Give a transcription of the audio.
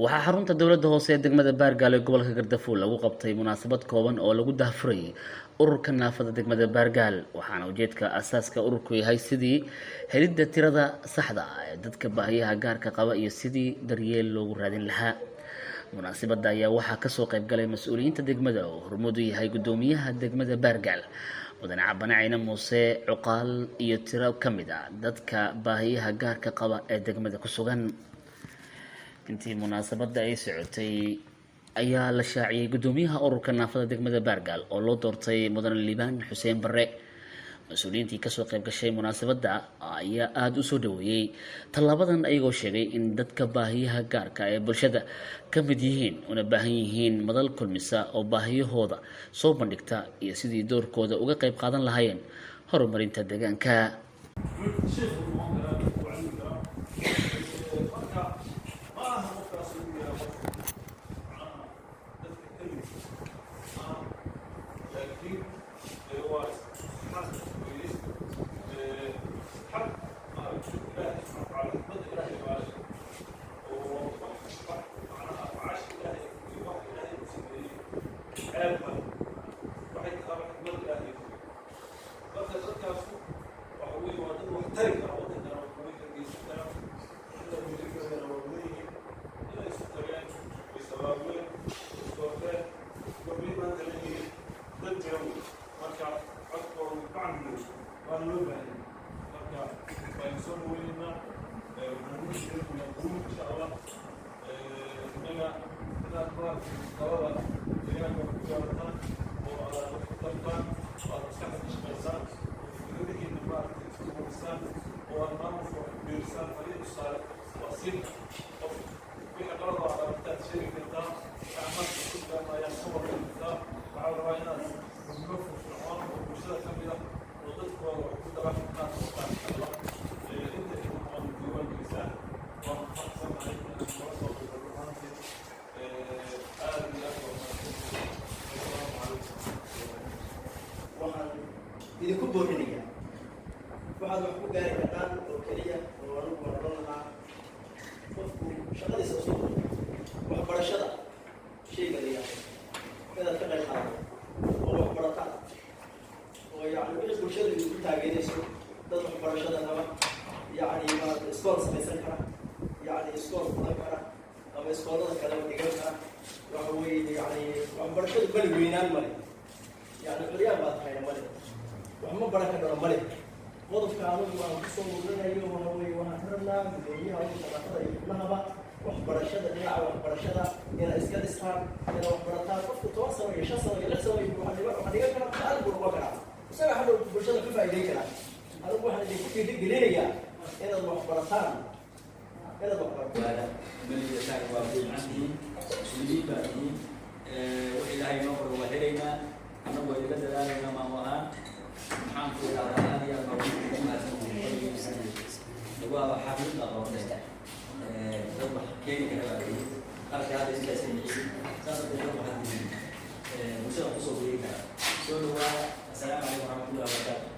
waxaa xarunta dowladda hoose ee degmada Baargaal ee gobolka Gardafuul lagu qabtay munaasabad kooban oo lagu daahfuray ururka naafada degmada Baargaal waxaana ujeedka asaaska ururku yahay sidii helidda tirada saxda ah ee dadka baahiyaha gaarka qaba iyo sidii daryeel loogu raadin lahaa. munaasabadda ayaa waxaa kasoo qayb galay mas-uuliyiinta degmada oo hormuud u yahay gudoomiyaha degmada Baargaal mudane Cabane Cayne Muuse Cuqaal iyo tiro ka mid ah dadka baahiyaha gaarka qaba ee degmada ku sugan. intii munaasabadda ay socotay ayaa la shaaciyay gudoomiyaha ururka naafada degmada Baargaal oo loo doortay mudane Liibaan Xuseen Barre. mas-uuliyiintii kasoo qayb gashay munaasabadda ayaa aada u soo dhaweeyey tallaabadan ayagoo sheegay in dadka baahiyaha gaarka ee bulshada ka mid yihiin una baahan yihiin madal kulmisa oo baahiyahooda soo bandhigta iyo sidii doorkooda uga qayb qaadan lahaayeen horumarinta deegaanka. idinku boorinaya waxaad wax ku gaari kartaan oo keliya oo anugu maradon lahaa qofku shaqadiisa usoo waxbarashada shayga la yidhaahdo inaad ka qayb qaadato oo wax barataan oo yacni wixii bulshada idinku taageerayso dad waxbarashada raba yacni maad iskool samaysan kara yacni iskool fudan kara ama iskoolada kaleba dhigan kara waxa weeye yacni waxbarashadu bali weynaan male yacni curyaan baad hayna male waxma baran ka dhalo male qodobka anigu aan kusoo mudanayo waxa weeye waxaan ka rabnaa gudoomiyaha ugu shaqatada iyo xubnahaba waxbarashada dhinaca waxbarashada inay iska dhistaan inay waxbarataan qofku 10 sano iyo 5 sano iyo 6 sano iyo waxaa dhigan karaa macalin buu noqon karaa isaga hadhow bulshada ka faa'iideyn karaa anigu waxaan idinku dhiirigelinayaa inaad waxbarataan inaad waxbarataan مليئة وابدين عنه مسلمين بعدين وإلهي نور وهلينا أنا بقول لك دلالة ما هو محمد في العالم يا مرحبا ما تسمعون هو حافظ الله ورده ربح كين كذا أرجع هذا السياسي صار بدون واحد مسؤول خصوصي كذا سؤال السلام عليكم ورحمة الله وبركاته